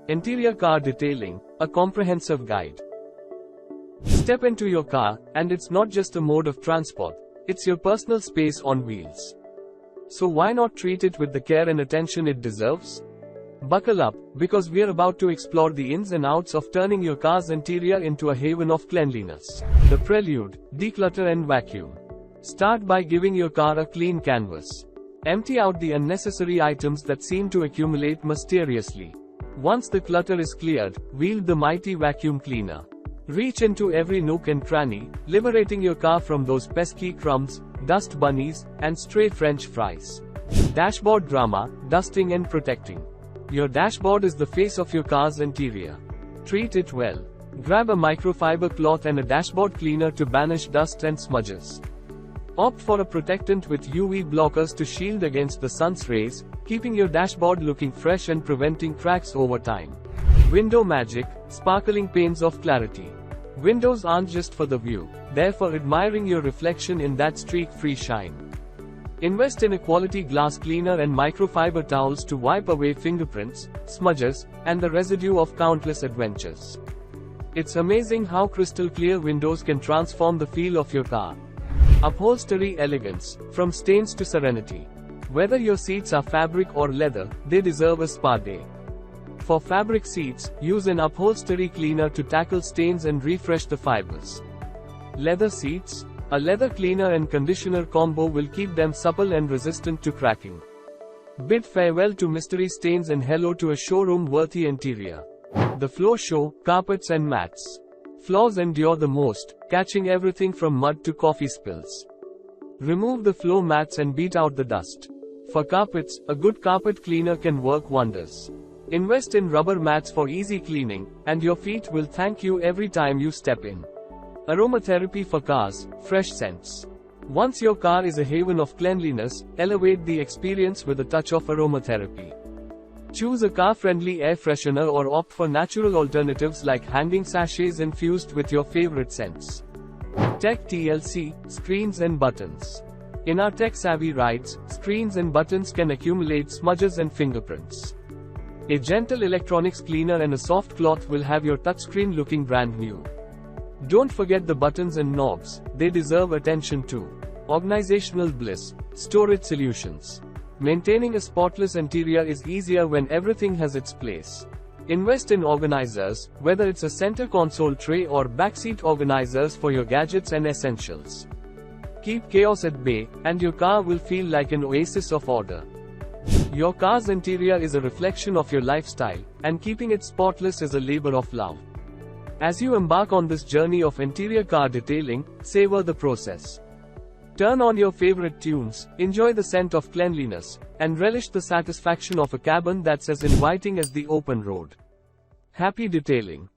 Interior Car Detailing, a comprehensive guide. Step into your car, and it's not just a mode of transport, it's your personal space on wheels. So why not treat it with the care and attention it deserves? Buckle up, because we're about to explore the ins and outs of turning your car's interior into a haven of cleanliness. The prelude: declutter and vacuum. Start by giving your car a clean canvas. Empty out the unnecessary items that seem to accumulate mysteriously. Once the clutter is cleared, wield the mighty vacuum cleaner. Reach into every nook and cranny, liberating your car from those pesky crumbs, dust bunnies, and stray French fries. Dashboard drama, dusting and protecting. Your dashboard is the face of your car's interior. Treat it well. Grab a microfiber cloth and a dashboard cleaner to banish dust and smudges. Opt for a protectant with UV blockers to shield against the sun's rays, keeping your dashboard looking fresh and preventing cracks over time. Window magic, sparkling panes of clarity. Windows aren't just for the view, they're for admiring your reflection in that streak-free shine. Invest in a quality glass cleaner and microfiber towels to wipe away fingerprints, smudges, and the residue of countless adventures. It's amazing how crystal clear windows can transform the feel of your car. Upholstery elegance, from stains to serenity. Whether your seats are fabric or leather, they deserve a spa day. For fabric seats, use an upholstery cleaner to tackle stains and refresh the fibers. Leather seats? A leather cleaner and conditioner combo will keep them supple and resistant to cracking. Bid farewell to mystery stains and hello to a showroom-worthy interior. The floor show, carpets and mats. Floors endure the most, catching everything from mud to coffee spills. Remove the floor mats and beat out the dust. For carpets, a good carpet cleaner can work wonders. Invest in rubber mats for easy cleaning, and your feet will thank you every time you step in. Aromatherapy for cars, fresh scents. Once your car is a haven of cleanliness, elevate the experience with a touch of aromatherapy. Choose a car-friendly air freshener or opt for natural alternatives like hanging sachets infused with your favorite scents. Tech TLC, screens and buttons. In our tech-savvy rides, screens and buttons can accumulate smudges and fingerprints. A gentle electronics cleaner and a soft cloth will have your touchscreen looking brand new. Don't forget the buttons and knobs, they deserve attention too. Organizational bliss, storage solutions. Maintaining a spotless interior is easier when everything has its place. Invest in organizers, whether it's a center console tray or backseat organizers for your gadgets and essentials. Keep chaos at bay, and your car will feel like an oasis of order. Your car's interior is a reflection of your lifestyle, and keeping it spotless is a labor of love. As you embark on this journey of interior car detailing, savor the process. Turn on your favorite tunes, enjoy the scent of cleanliness, and relish the satisfaction of a cabin that's as inviting as the open road. Happy detailing!